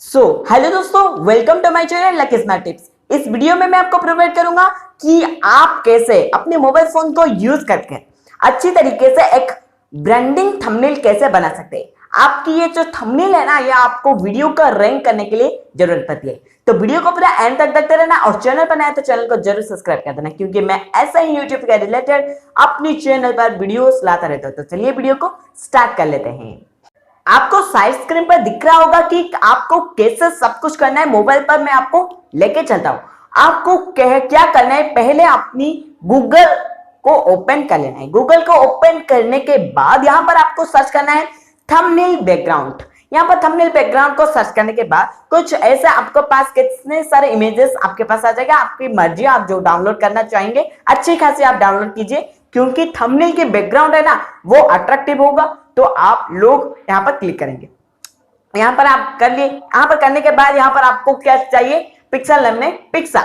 Hello दोस्तों, welcome to my channel lucky smart tips. इस video में मैं आपको प्रोवाइड करूंगा कि आप कैसे अपने मोबाइल फोन को यूज करके अच्छी तरीके से एक ब्रांडिंग थंबनेल कैसे बना सकते हैं। आपकी ये जो थंबनेल है ना, ये आपको वीडियो का रैंक करने के लिए जरूरत पड़ती है। तो वीडियो को पूरा एंड तक देखते रहना और चैनल पर नया तो चैनल को जरूर सब्सक्राइब कर देना, क्योंकि मैं ऐसा ही यूट्यूब के रिलेटेड अपनी चैनल पर वीडियोस लाता रहता हूं। तो चलिए वीडियो को स्टार्ट कर लेते हैं। आपको साइड स्क्रीन पर दिख रहा होगा कि आपको कैसे सब कुछ करना है। मोबाइल पर मैं आपको लेके चलता हूं। आपको क्या करना है, पहले अपनी गूगल को ओपन कर लेना है। गूगल को ओपन करने के बाद यहां पर आपको सर्च करना है थंबनेल बैकग्राउंड। यहां पर थंबनेल बैकग्राउंड को सर्च करने के बाद कुछ ऐसा आपके पास कितने सारे इमेजेस आपके पास आ जाएगा। आपकी मर्जी, आप जो डाउनलोड करना चाहेंगे अच्छी खासी आप डाउनलोड कीजिए, क्योंकि थंबनेल के बैकग्राउंड है ना, वो अट्रैक्टिव होगा। तो आप लोग यहां पर क्लिक करेंगे। यहां पर आप कर लिए। यहां पर करने के बाद यहां पर आपको क्या चाहिए, पिक्सल लेने पिक्स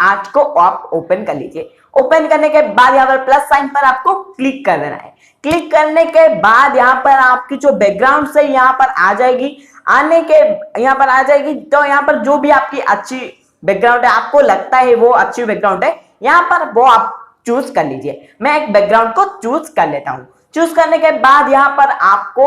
आर्ट को आप ओपन कर लीजिए। ओपन करने के बाद यहां पर प्लस साइन पर आपको क्लिक कर देना है। क्लिक करने के बाद यहां पर आपकी जो बैकग्राउंड से यहां पर आ जाएगी। आने के यहां पर आ जाएगी तो यहां पर जो भी आपकी अच्छी बैकग्राउंड है, आपको लगता है वो अच्छी बैकग्राउंड है, यहां पर वो आप चूज कर लीजिए। मैं एक बैकग्राउंड को चूज कर लेता हूं। चूज करने के बाद यहां पर आपको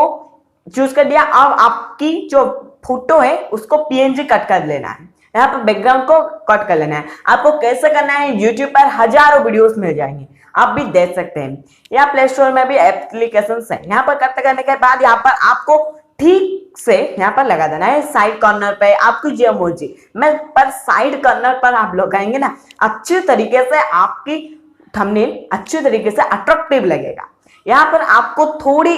चूज कर दिया। अब आपकी जो फोटो है उसको पीएनजी कट कर लेना है। यहाँ पर बैकग्राउंड को कट कर लेना है। आपको कैसे करना है, यूट्यूब पर हजारों वीडियोस मिल जाएंगे, आप भी देख सकते हैं। यहाँ प्ले स्टोर में भी एप्लीकेशन है। यहाँ पर कट करने के बाद यहाँ पर आपको ठीक से यहाँ पर लगा देना है साइड कॉर्नर पे। आपकी जो मर्जी मैं पर साइड कॉर्नर पर आप लगाएंगे ना, अच्छी तरीके से आपकी थंबनेल अच्छी तरीके से अट्रैक्टिव लगेगा। यहाँ पर आपको थोड़ी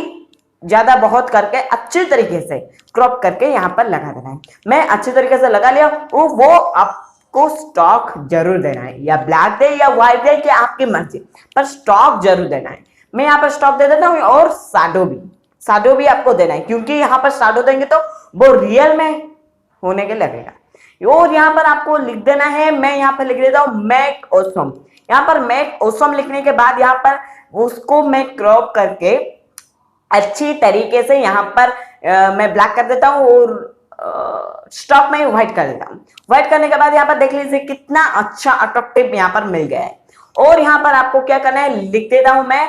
ज्यादा बहुत करके अच्छी तरीके से क्रॉप करके यहाँ पर लगा देना है। मैं अच्छी तरीके से लगा लिया। वो आपको स्टॉक जरूर देना है, या ब्लैक दे या व्हाइट दे, कि आपकी मर्जी, पर स्टॉक जरूर देना है। मैं यहाँ पर स्टॉक दे देता हूँ। और शैडो भी आपको देना है, क्योंकि यहाँ पर शैडो देंगे तो वो रियल में होने के लगेगा। और यहाँ पर आपको लिख देना है, मैं यहाँ पर लिख देता हूँ मेक ऑसम। यहाँ पर मेक ऑसम लिखने के बाद यहाँ पर उसको मैं क्रॉप करके अच्छी तरीके से यहाँ पर मैं ब्लैक कर देता हूँ और स्टॉक में व्हाइट कर देता हूँ। व्हाइट करने के बाद यहाँ पर देख लीजिए कितना अच्छा अट्रैक्टिव यहाँ पर मिल गया है। और यहाँ पर आपको क्या करना है, लिख देता हूँ मैं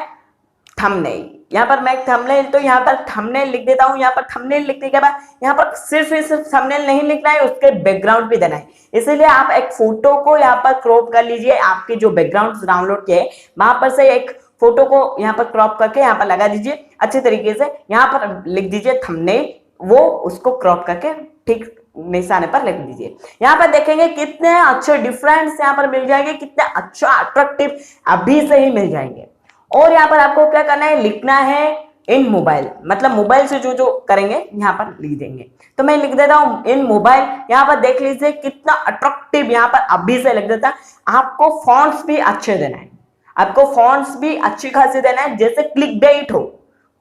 थंबनेल। यहाँ पर मैं थंबनेल, तो यहाँ पर थंबनेल लिख देता हूँ। यहाँ पर थंबनेल लिखने के बाद यहाँ पर सिर्फ थंबनेल नहीं लिखना है, उसके बैकग्राउंड भी देना है। इसीलिए आप एक फोटो को यहाँ पर क्रॉप कर लीजिए। आपके जो बैकग्राउंड डाउनलोड किए वहां पर से एक फोटो को यहाँ पर क्रॉप करके यहाँ पर लगा दीजिए अच्छे तरीके से। यहाँ पर लिख दीजिए थंबनेल, वो उसको क्रॉप करके ठीक निशाने पर लिख दीजिए। यहाँ पर देखेंगे कितने अच्छे डिफरेंस यहाँ पर मिल जाएंगे, कितने अच्छा अट्रैक्टिव अभी से ही मिल जाएंगे। और यहाँ पर आपको क्या करना है, लिखना है इन मोबाइल, मतलब मोबाइल से जो करेंगे यहाँ पर लिख देंगे। तो मैं लिख देता हूँ इन मोबाइल। यहाँ पर देख लीजिए कितना अट्रैक्टिव यहाँ पर अभी से लिख देता। आपको फॉन्ट्स भी अच्छे देना है, आपको फॉन्ट्स भी अच्छी खासी देना है, जैसे क्लिक बेट हो।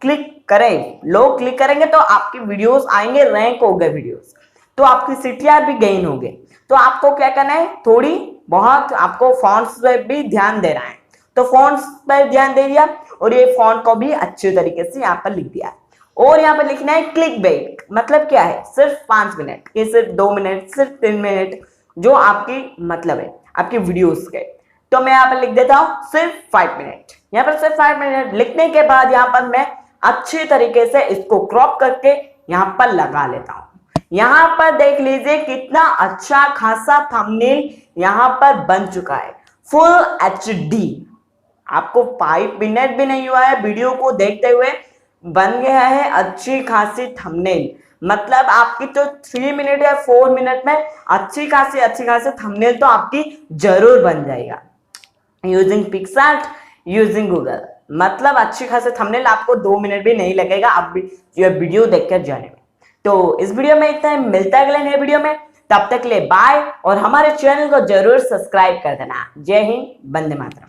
क्लिक करें, लोग क्लिक करेंगे तो आपकी वीडियोस आएंगे, रैंक हो गए वीडियोस, तो आपकी सीटीआर भी गेन हो गए। तो आपको क्या करना है, थोड़ी बहुत आपको फॉन्ट्स पे भी ध्यान देना है। तो फॉन्ट्स पर ध्यान दे दिया और ये फॉन्ट को भी अच्छे तरीके से यहाँ पर लिख दिया। और यहाँ पर लिखना है क्लिक बेट, मतलब क्या है, सिर्फ 5 मिनट, ये सिर्फ 2 मिनट, सिर्फ 3 मिनट, जो आपकी मतलब है आपकी वीडियोस के। तो मैं यहाँ पर लिख देता हूँ सिर्फ 5 मिनट। यहाँ पर सिर्फ 5 मिनट लिखने के बाद यहाँ पर मैं अच्छी तरीके से इसको क्रॉप करके यहाँ पर लगा लेता हूँ। यहाँ पर देख लीजिए कितना अच्छा खासा थंबनेल यहाँ पर बन चुका है, फुल HD। आपको 5 मिनट भी नहीं हुआ है वीडियो को देखते हुए, बन गया है अच्छी खासी थंबनेल। मतलब आपकी तो 3 मिनट या 4 मिनट में अच्छी खासी थंबनेल तो आपकी जरूर बन जाएगा यूजिंग पिक्सआर्ट, यूजिंग गूगल। मतलब अच्छी खासी थंबनेल आपको 2 मिनट भी नहीं लगेगा आप ये वीडियो देखकर जाने में। तो इस वीडियो में इतना ही, मिलता है अगले नए वीडियो में। तब तक के लिए बाय, और हमारे चैनल को जरूर सब्सक्राइब कर देना। जय हिंद, वंदे मातरम।